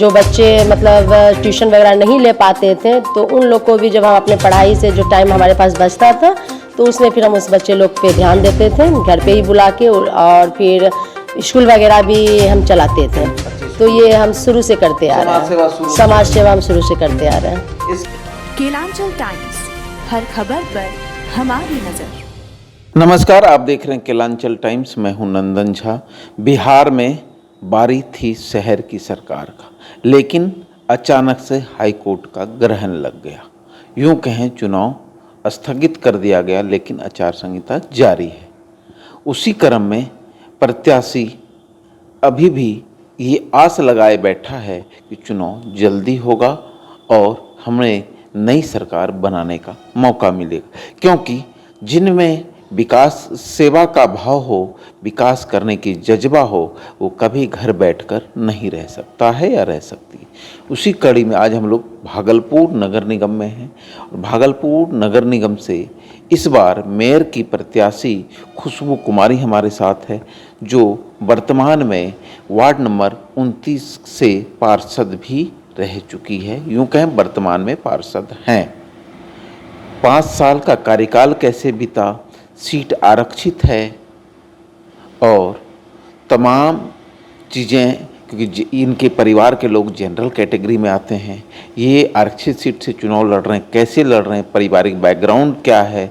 जो बच्चे मतलब ट्यूशन वगैरह नहीं ले पाते थे, तो उन लोग को भी जब हम अपने पढ़ाई से जो टाइम हमारे पास बचता था, तो उसमें फिर हम उस बच्चे लोग पे ध्यान देते थे घर पे ही बुला के, और फिर स्कूल वगैरह भी हम चलाते थे। तो ये हम शुरू से करते आ रहे हैं, समाज सेवा हम शुरू से करते आ रहे हैं। केलांचल टाइम्स, हर खबर पर हमारी नजर। नमस्कार, आप देख रहे हैं केलांचल टाइम्स। मैं हूं नंदन झा। बिहार में बारी थी शहर की सरकार का, लेकिन अचानक से हाई कोर्ट का ग्रहण लग गया। यूं कहें चुनाव स्थगित कर दिया गया, लेकिन आचार संहिता जारी है। उसी क्रम में प्रत्याशी अभी भी ये आस लगाए बैठा है कि चुनाव जल्दी होगा और हमें नई सरकार बनाने का मौका मिलेगा, क्योंकि जिनमें विकास सेवा का भाव हो, विकास करने की जज्बा हो, वो कभी घर बैठकर नहीं रह सकता है या रह सकती है। उसी कड़ी में आज हम लोग भागलपुर नगर निगम में हैं और भागलपुर नगर निगम से इस बार मेयर की प्रत्याशी खुशबू कुमारी हमारे साथ है, जो वर्तमान में वार्ड नंबर 29 से पार्षद भी रह चुकी है। यूँ कहें वर्तमान में पार्षद हैं। 5 साल का कार्यकाल कैसे बीता, सीट आरक्षित है और तमाम चीज़ें, क्योंकि इनके परिवार के लोग जनरल कैटेगरी में आते हैं, ये आरक्षित सीट से चुनाव लड़ रहे हैं, कैसे लड़ रहे हैं, पारिवारिक बैकग्राउंड क्या है,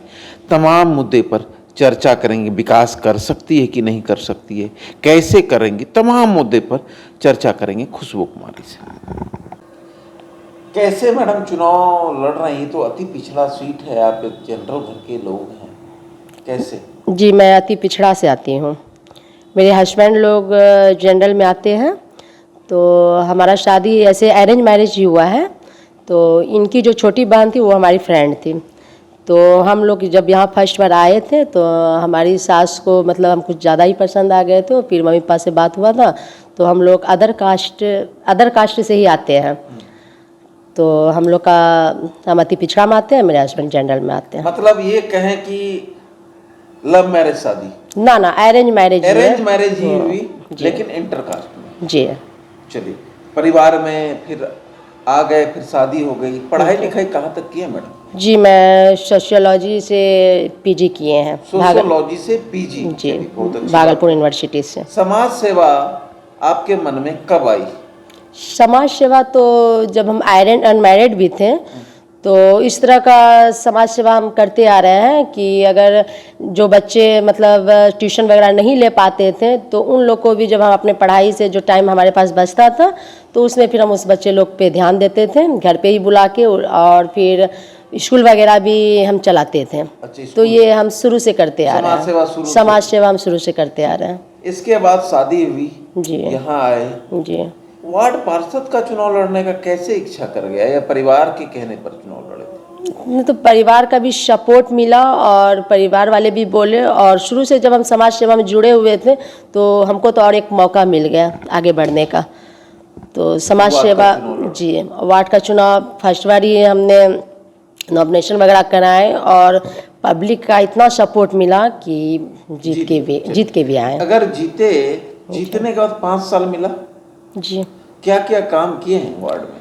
तमाम मुद्दे पर चर्चा करेंगे। विकास कर सकती है कि नहीं कर सकती है, कैसे करेंगे, तमाम मुद्दे पर चर्चा करेंगे खुशबू कुमारी से। कैसे मैडम चुनाव लड़ रहे हैं? ये तो अति पिछड़ा सीट है, आप जनरल घर के लोग हैं, कैसे? जी, मैं अति पिछड़ा से आती हूँ। मेरे हस्बैंड लोग जनरल में आते हैं, तो हमारा शादी ऐसे अरेंज मैरिज ही हुआ है। तो इनकी जो छोटी बहन थी वो हमारी फ्रेंड थी। तो हम लोग जब यहाँ फर्स्ट बार आए थे, तो हमारी सास को मतलब हम कुछ ज़्यादा ही पसंद आ गए थे। फिर मम्मी पापा से बात हुआ था, तो हम लोग अदर कास्ट से ही आते हैं। तो हम लोग का हम अति पिछड़ा में आते हैं, मेरे हस्बैंड जनरल में आते हैं। मतलब ये कहें कि लव मैरिज शादी? ना, अरेंज मैरिज ही हुई, लेकिन इंटरकास्ट में। जी। चलिए, परिवार में फिर आ गए, फिर शादी हो गई। पढ़ाई लिखाई कहाँ तक की है मैडम? जी, मैं सोशियोलॉजी से पीजी किए हैं। सोशियोलॉजी से पीजी? जी, भागलपुर यूनिवर्सिटी से। समाज सेवा आपके मन में कब आई? समाज सेवा तो जब हम अनमैरिड भी थे, तो इस तरह का समाज सेवा हम करते आ रहे हैं कि अगर जो बच्चे मतलब ट्यूशन वगैरह नहीं ले पाते थे, तो उन लोग को भी जब हम अपने पढ़ाई से जो टाइम हमारे पास बचता था, तो उसमें फिर हम उस बच्चे लोग पे ध्यान देते थे घर पे ही बुला के, और फिर स्कूल वगैरह भी हम चलाते थे। तो ये हम शुरू से करते आ रहे हैं, समाज सेवा हम शुरू से करते आ रहे हैं। इसके बाद शादी हुई, जी, यहाँ आए। जी। वार्ड पार्षद का चुनाव लड़ने का कैसे इच्छा कर गया, या परिवार के कहने पर चुनाव लड़े? तो परिवार का भी सपोर्ट मिला और परिवार वाले भी बोले, और शुरू से जब हम समाज सेवा में जुड़े हुए थे, तो हमको तो और एक मौका मिल गया आगे बढ़ने का। तो समाज सेवा, जी, वार्ड का चुनाव फर्स्ट बार ही हमने नॉमिनेशन वगैरह कराए, और पब्लिक का इतना सपोर्ट मिला कि जीत के भी आए। अगर जीतने के बाद 5 साल मिला, जी, क्या क्या काम किए हैं वार्ड में?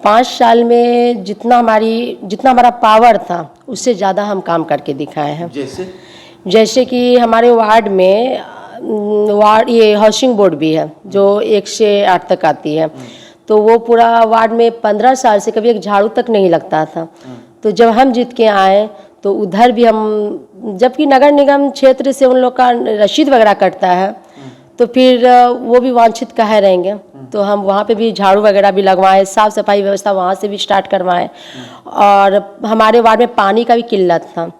5 साल में जितना हमारा पावर था, उससे ज़्यादा हम काम करके दिखाए हैं। जैसे कि हमारे वार्ड में ये हाउसिंग बोर्ड भी है, जो 1 से 8 तक आती है। तो वो पूरा वार्ड में 15 साल से कभी एक झाड़ू तक नहीं लगता था। तो जब हम जीत के आए, तो उधर भी हम, जबकि नगर निगम क्षेत्र से उन लोग का रसीद वगैरह कटता है, तो फिर वो भी वांछित कहे रहेंगे। तो हम वहाँ पे भी झाड़ू वगैरह भी लगवाएं, साफ़ सफाई व्यवस्था वहाँ से भी स्टार्ट करवाएं। और हमारे वार्ड में पानी का भी किल्लत था।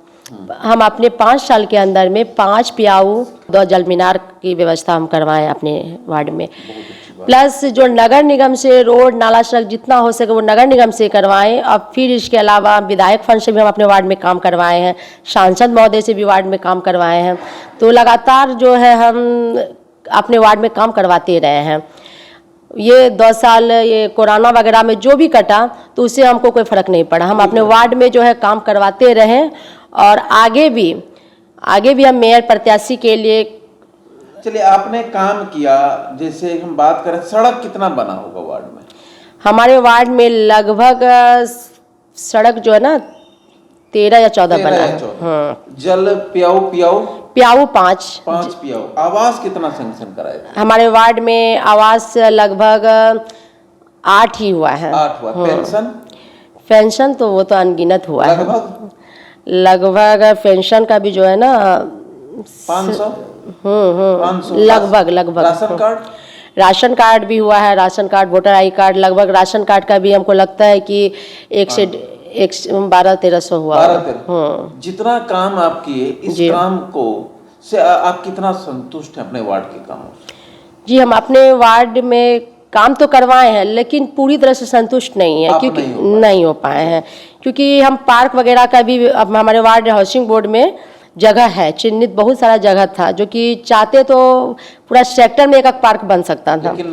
हम अपने 5 साल के अंदर में 5 पियाऊ, 2 जल मीनार की व्यवस्था हम करवाएं अपने वार्ड में। प्लस जो नगर निगम से रोड नाला सड़क जितना हो सके वो नगर निगम से करवाएं। और फिर इसके अलावा विधायक फंड से भी हम अपने वार्ड में काम करवाए हैं, सांसद महोदय से भी वार्ड में काम करवाए हैं। तो लगातार जो है हम अपने वार्ड में काम करवाते रहे हैं। ये 2 साल ये कोरोना वगैरह में जो भी कटा, तो उससे हमको कोई फ़र्क नहीं पड़ा। हम अपने वार्ड में जो है काम करवाते रहें, और आगे भी हम मेयर प्रत्याशी के लिए। चलिए, आपने काम किया, जैसे हम बात करें, सड़क कितना बना होगा वार्ड में? हमारे वार्ड में लगभग सड़क जो है ना 13 या 14 बना है। हाँ। जल पियाऊ प्याऊ 5 पियाऊ। आवास कितना सैंक्शन कराए थे? हमारे वार्ड में आवास लगभग 8 ही हुआ है। 8 हुआ। पेंशन तो वो तो अनगिनत हुआ है। लगभग पेंशन का भी जो है ना 500 लगभग। राशन कार्ड भी हुआ है, ration card, voter I card, लगभग राशन कार्ड का भी हमको लगता है कि 1200-1300 हुआ। 12-13। जितना काम आप किए, इस काम को से आप कितना संतुष्ट हैं अपने वार्ड के कामों से? जी, हम अपने वार्ड में काम तो करवाए हैं लेकिन पूरी तरह से संतुष्ट नहीं है, क्योंकि नहीं हो पाए हैं, क्योंकि हम पार्क वगैरह का भी अब हमारे वार्ड हाउसिंग बोर्ड में जगह है चिन्हित, बहुत सारा जगह था जो कि चाहते तो पूरा सेक्टर में एक पार्क बन सकता था, लेकिन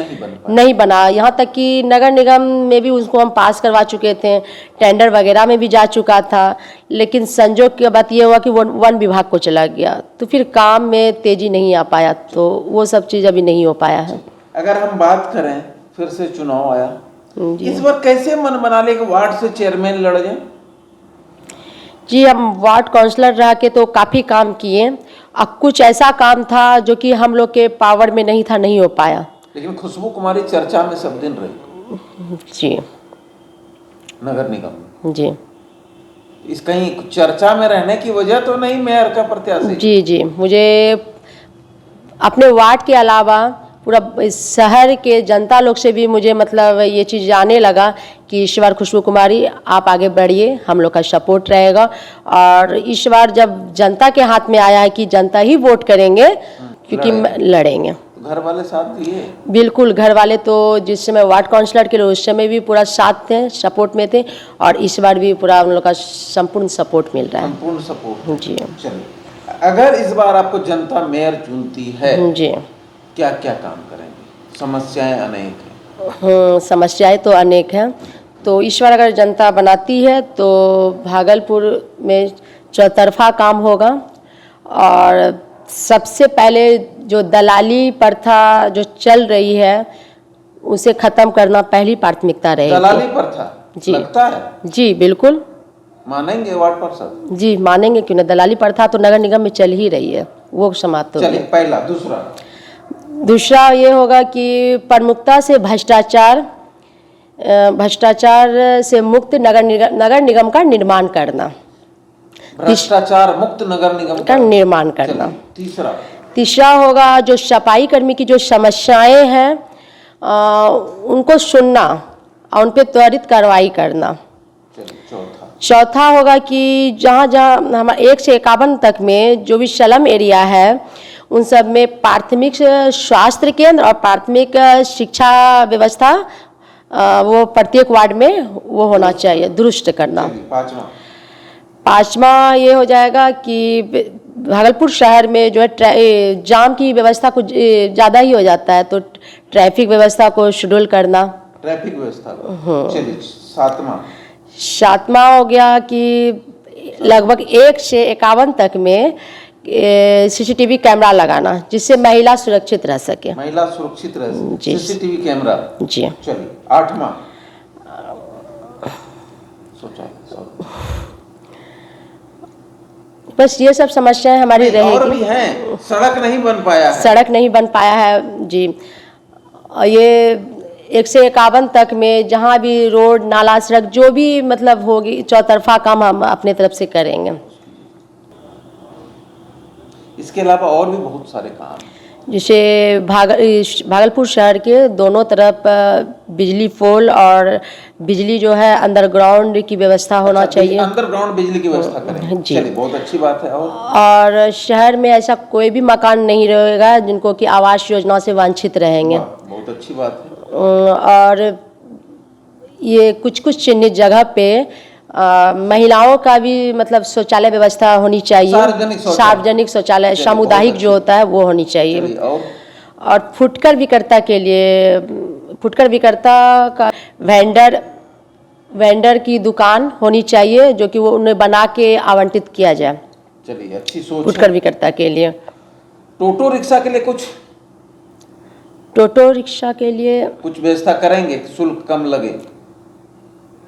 नहीं बना। यहाँ तक कि नगर निगम में भी उसको हम पास करवा चुके थे, टेंडर वगैरह में भी जा चुका था, लेकिन संजोग की बात ये हुआ कि वो वन विभाग को चला गया, तो फिर काम में तेजी नहीं आ पाया, तो वो सब चीज़ अभी नहीं हो पाया है। अगर हम बात करें, फिर से चुनाव आया, इस बार कैसे मन बना ले कि वार्ड से चेयरमैन लड़ जाए? जी, हम वार्ड काउंसलर रह के तो काफ़ी काम किए, अब कुछ ऐसा काम था जो कि हम लोग के पावर में नहीं था, नहीं हो पाया। लेकिन खुशबू कुमारी चर्चा में सब दिन रही। जी। नगर निगम जी। इस कहीं चर्चा में रहने की वजह तो नहीं मेयर का प्रत्याशी? जी, मुझे अपने वार्ड के अलावा पूरा शहर के जनता लोग से भी मुझे मतलब ये चीज़ आने लगा कि इस बार खुशबू कुमारी आप आगे बढ़िए, हम लोग का सपोर्ट रहेगा, और इस बार जब जनता के हाथ में आया है कि जनता ही वोट करेंगे, क्योंकि लड़ेंगे। घर वाले साथ दिए? बिल्कुल, घर वाले तो जिस समय वार्ड काउंसलर के लिए उस समय भी पूरा साथ थे, सपोर्ट में थे, और इस बार भी पूरा हम लोग का संपूर्ण सपोर्ट मिल रहा है। संपूर्ण सपोर्ट। जी। चलिए, अगर इस बार आपको जनता मेयर चुनती है, जी, क्या क्या काम करेंगे? समस्याएं अनेक हैं। समस्याएं तो अनेक हैं, तो इस बार अगर जनता बनाती है तो भागलपुर में चौतरफा काम होगा, और सबसे पहले जो दलाली प्रथा जो चल रही है उसे खत्म करना पहली प्राथमिकता रहेगी। दलाली प्रथा जी लगता है? जी बिल्कुल मानेंगे वार्ड पार्षद? जी मानेंगे, क्यों ना। दलाली प्रथा तो नगर निगम में चल ही रही है, वो समाप्त हो। चलिए, पहला। दूसरा ये होगा कि प्रमुखता से भ्रष्टाचार से मुक्त नगर निगम का निर्माण करना। भ्रष्टाचार मुक्त नगर निगम का निर्माण करना। तीसरा होगा जो सफाई कर्मी की जो समस्याएं हैं उनको सुनना और उन पर त्वरित कार्रवाई करना। चौथा होगा कि जहाँ हमारे 1 से 51 तक में जो भी स्लम एरिया है उन सब में प्राथमिक स्वास्थ्य केंद्र और प्राथमिक शिक्षा व्यवस्था वो प्रत्येक वार्ड में वो होना चाहिए, दुरुस्त करना। पाँचवा ये हो जाएगा कि भागलपुर शहर में जो है जाम की व्यवस्था कुछ ज़्यादा ही हो जाता है, तो ट्रैफिक व्यवस्था को शेड्यूल करना। ट्रैफिक व्यवस्था। चलिए, सातवां हो गया कि लगभग 1 से 51 तक में CCTV कैमरा लगाना, जिससे महिला सुरक्षित रह सके। CCTV camera. जी। चलिए, 8वां बस ये सब समस्याएं हमारी रहेगी। और भी हैं, सड़क नहीं बन पाया है। जी, ये 1 से 51 तक में जहाँ भी रोड नाला सड़क जो भी मतलब होगी, चौतरफा काम हम अपने तरफ से करेंगे। इसके अलावा और भी बहुत सारे काम, जैसे भागलपुर शहर के दोनों तरफ बिजली पोल और बिजली जो है अंडरग्राउंड की व्यवस्था होना चाहिए। अंडरग्राउंड बिजली की व्यवस्था करें। जी, चलिए, बहुत अच्छी बात है। और शहर में ऐसा कोई भी मकान नहीं रहेगा जिनको कि आवास योजना से वंचित रहेंगे। बहुत अच्छी बात है। और ये कुछ चिन्हित जगह पे महिलाओं का भी मतलब शौचालय व्यवस्था होनी चाहिए, सार्वजनिक शौचालय, सामुदायिक जो होता है वो होनी चाहिए। और फुटकर विक्रेता का वेंडर की दुकान होनी चाहिए, जो कि वो उन्हें बना के आवंटित किया जाए। चलिए, अच्छी सोच। फुटकर विक्रेता के लिए। टोटो रिक्शा के लिए कुछ? टोटो रिक्शा के लिए कुछ व्यवस्था करेंगे कि शुल्क कम लगे?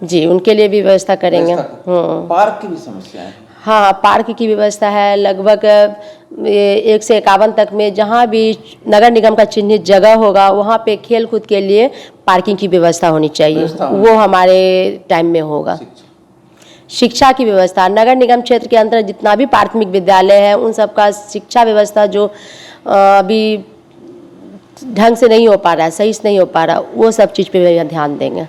जी, उनके लिए भी व्यवस्था करेंगे। पार्क की भी समस्या है? हाँ, पार्क की व्यवस्था है। लगभग 1 से 51 तक में जहाँ भी नगर निगम का चिन्हित जगह होगा वहाँ पे खेल कूद के लिए पार्किंग की व्यवस्था होनी चाहिए। वो हमारे टाइम में होगा। शिक्षा की व्यवस्था, नगर निगम क्षेत्र के अंदर जितना भी प्राथमिक विद्यालय है उन सबका शिक्षा व्यवस्था जो अभी ढंग से नहीं हो पा रहा है, सही से नहीं हो पा रहा, वो सब चीज़ पे ध्यान देंगे।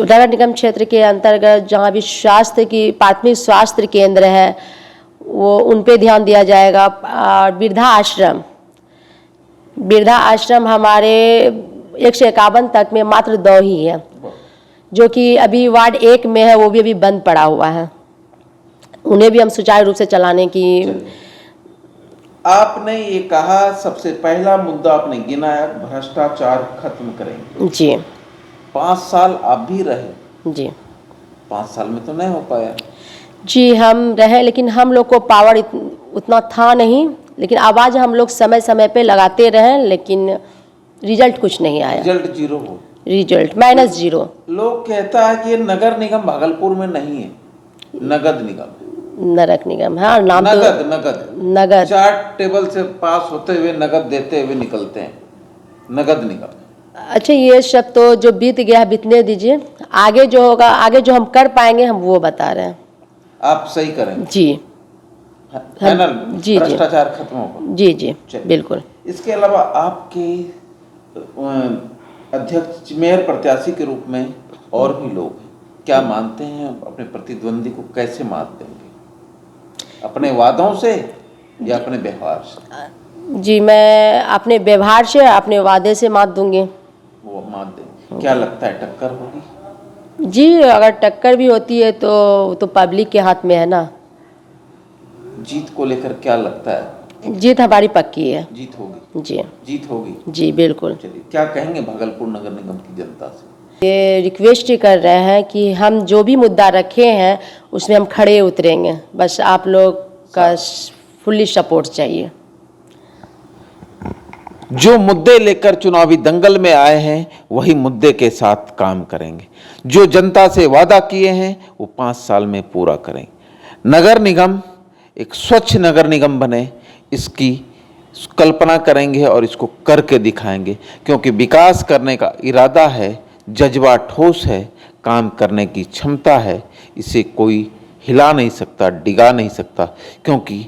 नगर निगम क्षेत्र के अंतर्गत जहाँ भी स्वास्थ्य की प्राथमिक स्वास्थ्य केंद्र है वो उन पे ध्यान दिया जाएगा। और वृद्धा आश्रम हमारे 1 से 51 तक में मात्र 2 ही है, जो कि अभी वार्ड 1 में है, वो भी अभी बंद पड़ा हुआ है। उन्हें भी हम सुचारू रूप से चलाने की। आपने ये कहा, सबसे पहला मुद्दा आपने गिनाया भ्रष्टाचार खत्म करेंगे। जी। 5 साल आप भी रहे। जी। 5 साल में तो नहीं हो पाया। जी, हम रहे, लेकिन हम लोग को पावर उतना था नहीं, लेकिन आवाज़ हम लोग समय समय पे लगाते रहे, लेकिन रिजल्ट कुछ नहीं आया। रिजल्ट जीरो हो। रिजल्ट -0। लोग कहता है कि ये नगर निगम भागलपुर में नहीं है, नगद निगम। नरक निगम, हाँ नाम नगद 4 टेबल से पास होते हुए नगद देते हुए निकलते हैं, नगद निगम। अच्छा, ये सब तो जो बीत गया है बीतने दीजिए, आगे जो होगा, आगे जो हम कर पाएंगे हम वो बता रहे हैं। आप सही करेंगे? जी। जी, भ्रष्टाचार खत्म होगा? जी जी बिल्कुल। इसके अलावा आपके अध्यक्ष मेयर प्रत्याशी के रूप में और भी लोग हैं, क्या मानते हैं अपने प्रतिद्वंदी को कैसे मात देंगे? अपने वादों से या अपने व्यवहार से? जी, मैं अपने व्यवहार से, अपने वादे से मात दूंगी। वो मात देंगे। क्या लगता है टक्कर होगी? जी, अगर टक्कर भी होती है तो पब्लिक के हाथ में है ना। जीत को लेकर क्या लगता है? जीत हमारी पक्की है। जीत होगी? जी। जीत होगी? जी बिल्कुल। चलिए, क्या कहेंगे भागलपुर नगर निगम की जनता से? ये रिक्वेस्ट ही कर रहे हैं कि हम जो भी मुद्दा रखे हैं उसमें हम खड़े उतरेंगे, बस आप लोग का फुल्ली सपोर्ट चाहिए। जो मुद्दे लेकर चुनावी दंगल में आए हैं वही मुद्दे के साथ काम करेंगे। जो जनता से वादा किए हैं वो 5 साल में पूरा करेंगे। नगर निगम एक स्वच्छ नगर निगम बने, इसकी कल्पना करेंगे और इसको करके दिखाएंगे, क्योंकि विकास करने का इरादा है, जज्बा ठोस है, काम करने की क्षमता है। इसे कोई हिला नहीं सकता, डिगा नहीं सकता, क्योंकि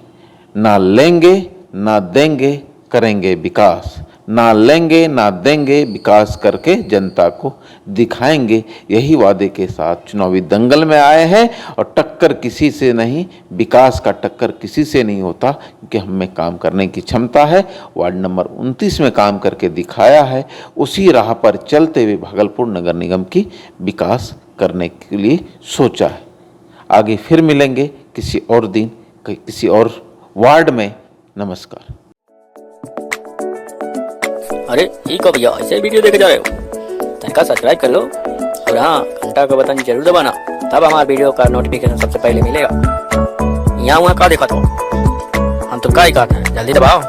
ना लेंगे ना देंगे, करेंगे विकास। ना लेंगे ना देंगे, विकास करके जनता को दिखाएंगे। यही वादे के साथ चुनावी दंगल में आए हैं और टक्कर किसी से नहीं, विकास का टक्कर किसी से नहीं होता, क्योंकि हम में काम करने की क्षमता है। वार्ड नंबर 29 में काम करके दिखाया है, उसी राह पर चलते हुए भागलपुर नगर निगम की विकास करने के लिए सोचा है। आगे फिर मिलेंगे किसी और दिन, किसी और वार्ड में। नमस्कार। अरे ये कब भैया ऐसे वीडियो देखे जा रहे हो? चैनल सब्सक्राइब कर लो और हाँ, घंटा का बटन जरूर दबाना, तब हमारे वीडियो का नोटिफिकेशन सबसे पहले मिलेगा। यहाँ वहाँ का देखा तो हम तो क्या ही कहते हैं, जल्दी दबाओ।